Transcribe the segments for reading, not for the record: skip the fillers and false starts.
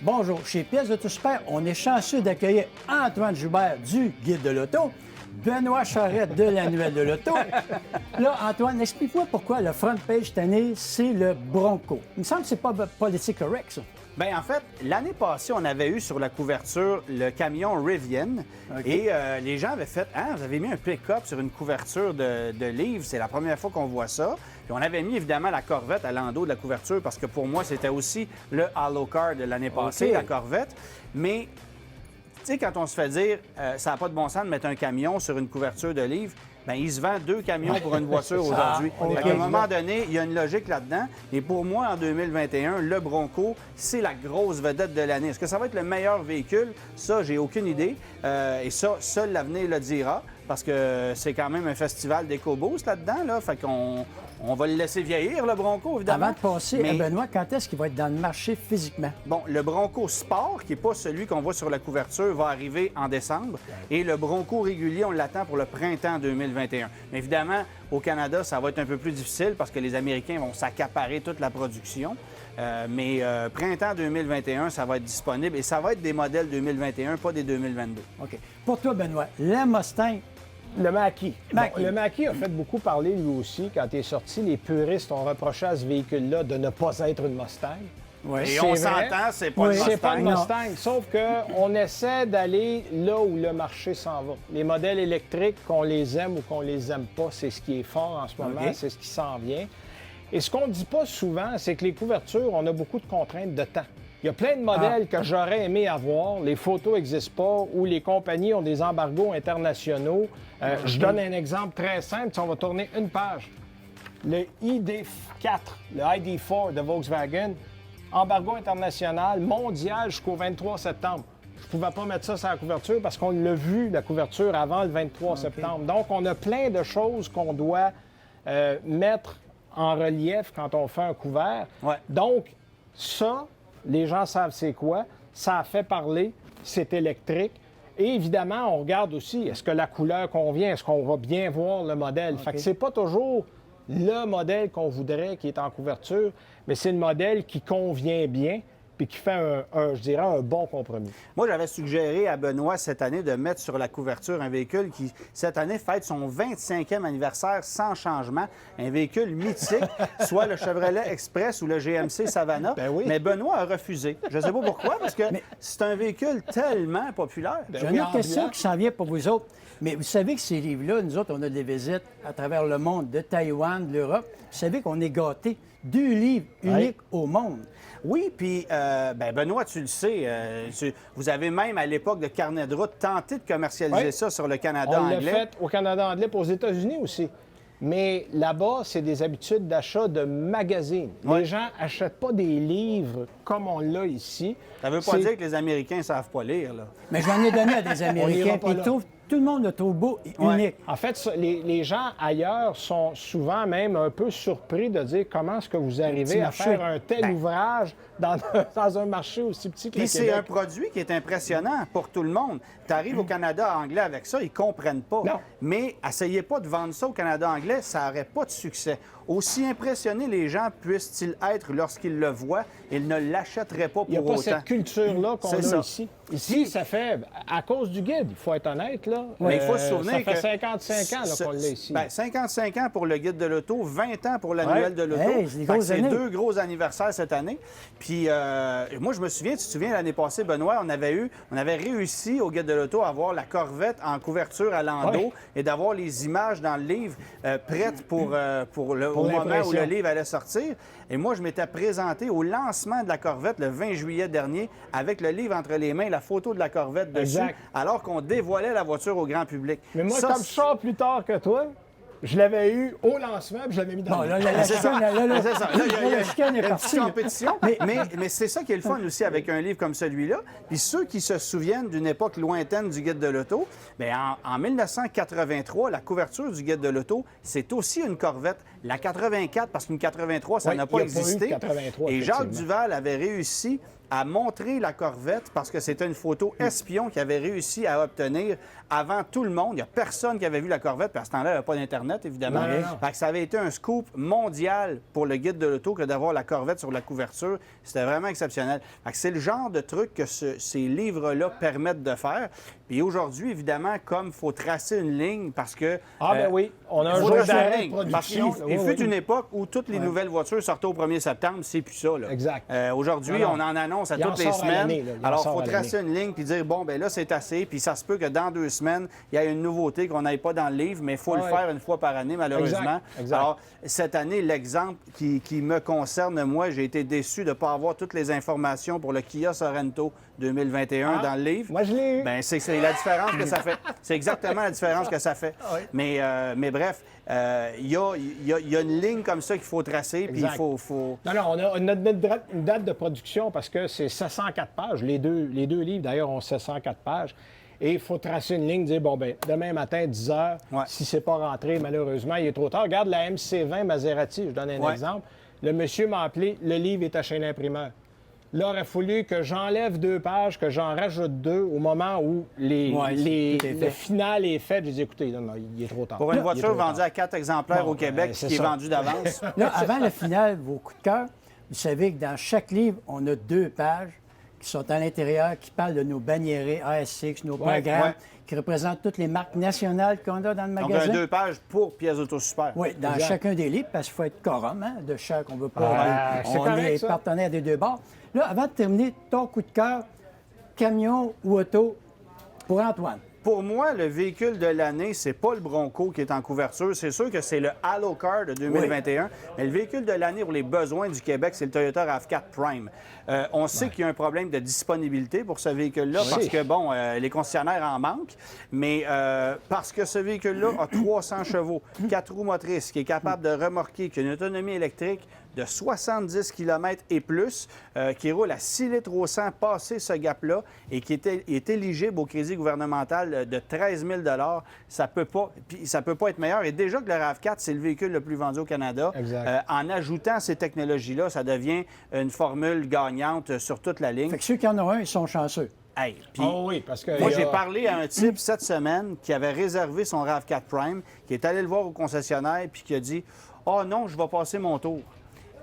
Bonjour, chez Pièces de Tout Super, on est chanceux d'accueillir Antoine Joubert du Guide de l'Auto, Benoît Charette de l'Annuel de l'Auto. Là, Antoine, explique-moi pourquoi le front page cette année, c'est le Bronco. Il me semble que c'est pas politique correct, ça. Bien, en fait, l'année passée, on avait eu sur la couverture le camion Rivian. OK. Et les gens avaient fait « Ah, vous avez mis un pick-up sur une couverture de livre. C'est la première fois qu'on voit ça. » Puis on avait mis évidemment la Corvette à l'endos de la couverture parce que pour moi, c'était aussi le Halo Car de l'année passée, OK. la Corvette. Mais, tu sais, quand on se fait dire ça n'a pas de bon sens de mettre un camion sur une couverture de livre, bien, il se vend 2 camions pour une voiture aujourd'hui. OK. À un moment donné, il y a une logique là-dedans. Et pour moi, en 2021, le Bronco, c'est la grosse vedette de l'année. Est-ce que ça va être le meilleur véhicule? Ça, j'ai aucune idée. Et ça, seul l'avenir le dira, parce que c'est quand même un festival d'éco-boost là-dedans. Là. Fait qu'on va le laisser vieillir, le Bronco, évidemment. Avant de passer à Benoît, quand est-ce qu'il va être dans le marché physiquement? Bon, le Bronco Sport, qui n'est pas celui qu'on voit sur la couverture, va arriver en décembre. Et le Bronco régulier, on l'attend pour le printemps 2021. Mais évidemment, au Canada, ça va être un peu plus difficile parce que les Américains vont s'accaparer toute la production. Mais printemps 2021, ça va être disponible. Et ça va être des modèles 2021, pas des 2022. OK. Pour toi, Benoît, la Mustang, Le Mach-E. Mach-E. Bon, le Mach-E a fait beaucoup parler lui aussi quand il est sorti. Les puristes ont reproché à ce véhicule-là de ne pas être une Mustang. oui. Et C'est on vrai. s'entend, c'est pas Oui. une C'est pas une Mustang. Mustang, sauf qu'on essaie d'aller là où le marché s'en va. Les modèles électriques, qu'on les aime ou qu'on les aime pas, c'est ce qui est fort en ce moment, OK. c'est ce qui s'en vient. Et ce qu'on ne dit pas souvent, c'est que les couvertures, on a beaucoup de contraintes de temps. Il y a plein de modèles que j'aurais aimé avoir, les photos n'existent pas, ou les compagnies ont des embargos internationaux. Je donne un exemple très simple, si on va tourner une page. Le ID4, le ID4 de Volkswagen, embargo international, mondial jusqu'au 23 septembre. Je ne pouvais pas mettre ça sur la couverture parce qu'on l'a vu, la couverture, avant le 23 septembre. Donc, on a plein de choses qu'on doit mettre en relief quand on fait un couvert. Ouais. Donc, ça, les gens savent c'est quoi. Ça a fait parler, c'est électrique. Et évidemment, on regarde aussi, est-ce que la couleur convient? Est-ce qu'on va bien voir le modèle? Fait que c'est pas toujours le modèle qu'on voudrait qui est en couverture, mais c'est le modèle qui convient bien puis qui fait je dirais, un bon compromis. Moi, j'avais suggéré à Benoît cette année de mettre sur la couverture un véhicule qui, cette année, fête son 25e anniversaire sans changement. Un véhicule mythique, soit le Chevrolet Express ou le GMC Savannah. Ben oui. Mais Benoît a refusé. Je ne sais pas pourquoi, parce que c'est un véhicule tellement populaire. J'ai une autre question qui s'en vient pour vous autres. Mais vous savez que ces livres-là, nous autres, on a des visites à travers le monde, de Taïwan, de l'Europe. Vous savez qu'on est gâtés. 2 livres uniques au monde. Oui, puis Benoît, tu le sais, vous avez même à l'époque de Carnet de route tenté de commercialiser Oui. ça sur le Canada On l'a anglais. fait au Canada anglais et aux États-Unis aussi. Mais là-bas, c'est des habitudes d'achat de magazines. Ouais. Les gens n'achètent pas des livres comme on l'a ici. Ça veut pas C'est- dire que les Américains ne savent pas lire, là. Mais j'en ai donné à des Américains, ira pas puis là. tout le monde le trouve beau et Ouais. unique. En fait, les gens ailleurs sont souvent même un peu surpris de dire comment est-ce que vous arrivez à marché. faire un tel ouvrage dans un marché aussi petit que le Puis c'est un Québec. produit qui est impressionnant pour tout le monde. Tu arrives au Canada anglais avec ça, ils comprennent pas. Non. Mais essayez pas de vendre ça au Canada anglais, ça n'aurait pas de succès. Aussi impressionnés les gens puissent-ils être lorsqu'ils le voient, ils ne l'achèteraient pas Il n'y a pour pas autant. cette culture-là qu'on C'est a ça. ici. Ici, ça fait, à cause du guide, il faut être honnête, là. Mais il faut se souvenir ça fait que 55 ans là, qu'on l'a ici. 55 ans pour le guide de l'auto, 20 ans pour l'annuel Ouais. de l'auto. Hey, c'est des Fait que grosses c'est années. 2 gros anniversaires cette année. Puis moi, je me souviens, tu te souviens, l'année passée, Benoît, on avait réussi au guide de l'auto à avoir la Corvette en couverture à l'endos Ouais. et d'avoir les images dans le livre prêtes au moment où l'impression. le livre allait sortir. Et moi, je m'étais présenté au lancement de la Corvette le 20 juillet dernier avec le livre entre les mains, la photo de la Corvette dessus, Exact. alors qu'on dévoilait la voiture au grand public. Mais moi, Ça, comme je sors plus tard que toi, je l'avais eu au lancement puis je l'avais mis dans Bon, le là, la C'est ça. chicane, là, C'est ça. Là, il y a la chicane est une partie. petite là. compétition. Mais c'est ça qui est le fun aussi avec un livre comme celui-là. Puis ceux qui se souviennent d'une époque lointaine du Guide de l'auto, bien, en 1983, la couverture du Guide de l'auto, c'est aussi une Corvette. La 84, parce qu'une 83, ça Oui, n'a il pas y a pas eu de existé. 83, Et Jacques effectivement. Duval avait réussi a montré la Corvette parce que c'était une photo espion qu'il avait réussi à obtenir avant tout le monde. Il n'y a personne qui avait vu la Corvette, puis à ce temps-là, il n'y avait pas d'Internet, évidemment. Non. Fait que ça avait été un scoop mondial pour le guide de l'auto que d'avoir la Corvette sur la couverture. C'était vraiment exceptionnel. Fait que c'est le genre de truc que ces livres-là permettent de faire. Puis aujourd'hui, évidemment, comme il faut tracer une ligne parce que... oui, on a un faut jour tracer une d'arrêt de ligne. Parce production. qu'il fut une époque où toutes les nouvelles voitures sortaient au 1er septembre, c'est plus ça. Là. Exact. Aujourd'hui, Non, on en annonce à Il en toutes les sort à semaines. l'année, là. Il en Alors, il sort faut à tracer une ligne puis dire, bon, ben là, c'est assez. Puis ça se peut que dans 2 semaines, il y ait une nouveauté qu'on n'aille pas dans le livre, mais il faut le faire une fois par année, malheureusement. Exact. Alors, cette année, l'exemple qui me concerne, moi, j'ai été déçu de ne pas avoir toutes les informations pour le Kia Sorento 2021 dans le livre. Moi, je l'ai eu. Ben, c'est la différence que ça fait. C'est exactement la différence que ça fait. Mais bref, il y a une ligne comme ça qu'il faut tracer, puis il faut... Non, on a une date de production parce que c'est 704 pages. Les deux livres, d'ailleurs, ont 704 pages. Et il faut tracer une ligne, dire, bon, ben demain matin, 10 heures, si c'est pas rentré, malheureusement, il est trop tard. Regarde la MC20 Maserati, je donne un exemple. Le monsieur m'a appelé, le livre est à chez l'imprimeur. Là, il aurait fallu que j'enlève 2 pages, que j'en rajoute 2 au moment où le final est fait. J'ai dit, écoutez, non, il est trop tard. Pour une voiture vendue à 4 exemplaires au Québec, qui est vendue d'avance. Là, avant le final, vos coups de cœur, vous savez que dans chaque livre, on a 2 pages qui sont à l'intérieur, qui parlent de nos banniérés ASX, nos programmes, qui représentent toutes les marques nationales qu'on a dans le magasin. Donc, 2 pages pour pièces auto super. Oui, dans chacun des livres, parce qu'il faut être quorum, de chaque, on veut pas... on est partenaire des 2 bords. Là, avant de terminer, ton coup de cœur, camion ou auto pour Antoine? Pour moi, le véhicule de l'année, c'est pas le Bronco qui est en couverture. C'est sûr que c'est le Halo Car de 2021. Mais le véhicule de l'année pour les besoins du Québec, c'est le Toyota RAV4 Prime. On sait qu'il y a un problème de disponibilité pour ce véhicule-là parce que, bon, les concessionnaires en manquent. Mais parce que ce véhicule-là a 300 chevaux, 4 roues motrices, qui est capable de remorquer, qui a une autonomie électrique de 70 km et plus, qui roule à 6 litres au 100, passé ce gap-là, et qui est éligible au crédit gouvernemental de 13 000 ça peut pas être meilleur. Et déjà que le RAV4, c'est le véhicule le plus vendu au Canada. En ajoutant ces technologies-là, ça devient une formule gagnante sur toute la ligne. Fait que ceux qui en ont un, ils sont chanceux. Hey, oui, parce que... Moi, j'ai parlé à un type cette semaine qui avait réservé son RAV4 Prime, qui est allé le voir au concessionnaire, puis qui a dit « Ah non, je vais passer mon tour ».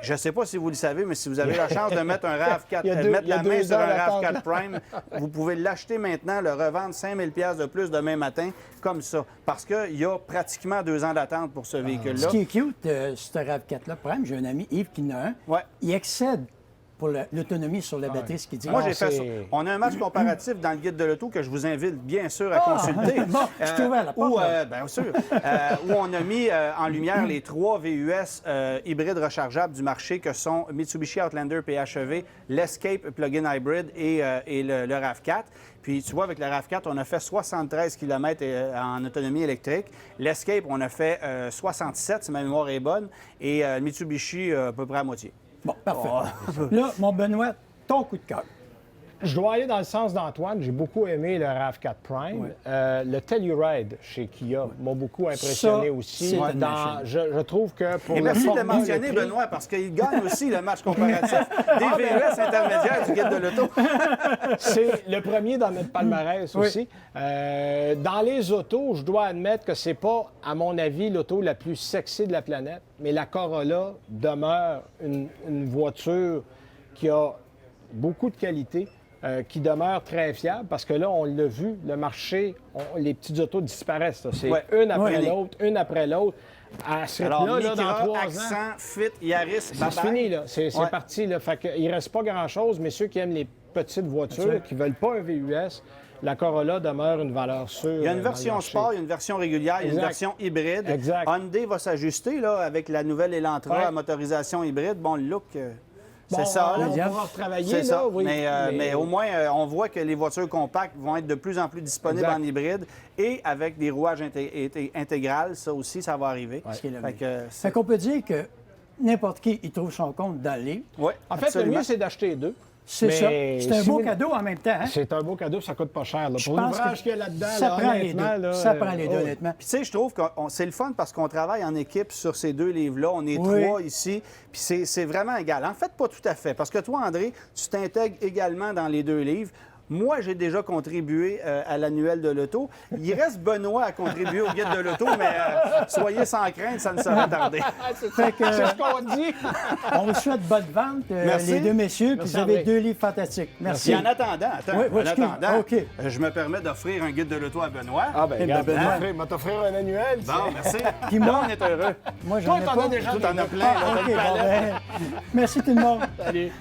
Je ne sais pas si vous le savez, mais si vous avez la chance de mettre un RAV4, mettre la main sur un RAV4 Prime, vous pouvez l'acheter maintenant, le revendre 5 000 $ de plus demain matin, comme ça. Parce qu'il y a pratiquement 2 ans d'attente pour ce véhicule-là. Ce qui est cute, ce RAV4-là, Prime, j'ai un ami, Yves, qui en a un. Il excède pour l'autonomie sur la batterie, ce qu'il dit. Moi, j'ai fait ça. On a un match comparatif dans le guide de l'auto que je vous invite bien sûr à consulter. Bon, je t'ai ouvert la porte. Bien sûr. Où on a mis en lumière les 3 VUS hybrides rechargeables du marché que sont Mitsubishi Outlander PHEV, l'Escape Plug-in Hybrid et le RAV4. Puis, tu vois, avec le RAV4, on a fait 73 km en autonomie électrique. L'Escape, on a fait 67, si ma mémoire est bonne. Et Mitsubishi, à peu près à moitié. Bon, parfait. Là, mon Benoît, ton coup de cœur. Je dois aller dans le sens d'Antoine. J'ai beaucoup aimé le RAV4 Prime. Le Telluride chez Kia m'a beaucoup impressionné Ça, aussi. c'est une machine. Je trouve que pour Et le merci de le format, mentionner, le prix- Benoît, parce qu'il gagne aussi le match comparatif des VUS intermédiaires du guide de l'auto. C'est le premier dans notre palmarès aussi. Dans les autos, je dois admettre que c'est pas, à mon avis, l'auto la plus sexy de la planète, mais la Corolla demeure une voiture qui a beaucoup de qualité, qui demeure très fiable, parce que là, on l'a vu, le marché, les petites autos disparaissent. là. C'est une après l'autre. À ce Alors, rythme-là, Micra, dans 3 ans... Accent, Fit, Yaris, C'est fini, là. C'est parti, là. Fait qu'il reste pas grand-chose, mais ceux qui aiment les petites voitures, qui veulent pas un VUS, la Corolla demeure une valeur sûre. Il y a une version sport, il y a une version régulière, il y a une version hybride. Exact. Hyundai va s'ajuster là, avec la nouvelle Elantra à motorisation hybride. Bon, le look, c'est ça. On là. pourra retravailler, C'est ça. là, oui. Mais au moins, on voit que les voitures compactes vont être de plus en plus disponibles en hybride et avec des rouages intégrales. Ça aussi, ça va arriver. Ce qui est le Fait mieux. que c'est- Fait qu'on peut dire que n'importe qui y trouve son compte dans le livre. Ouais, En fait, absolument. le mieux, c'est d'acheter 2. C'est ça. Mais C'est un si beau vous- cadeau en même temps. Hein? C'est un beau cadeau, ça coûte pas cher. Là. Pour pense l'ouvrage que qu'il y a là-dedans, ça là, prend les honnêtement, deux. là, Ça prend les deux, oh, honnêtement. Puis tu sais, je trouve que c'est le fun parce qu'on travaille en équipe sur ces 2 livres-là. On est Oui. 3 ici, puis c'est vraiment égal. En fait, pas tout à fait, parce que toi, André, tu t'intègres également dans les 2 livres. Moi, j'ai déjà contribué à l'annuel de l'auto. Il reste Benoît à contribuer au guide de l'auto, mais soyez sans crainte, ça ne sera tardé. Fait que, C'est ce qu'on dit. on vous souhaite bonne vente, Merci. les 2 messieurs, puis Merci, vous avez André. 2 livres fantastiques. Merci. Puis en attendant, Oui, en excuse. attendant, OK. je me permets d'offrir un guide de l'auto à Benoît. Ah, ben, Eh ben, regarde, Benoît. m'a t'offrir un annuel. Bon, merci. Puis moi- Là, on est heureux. Moi, j'en Toi, ai t'en pas. as déjà Tout en a plein. Ah, là, OK, dans le bon, palais. ben, merci tout le monde. Salut.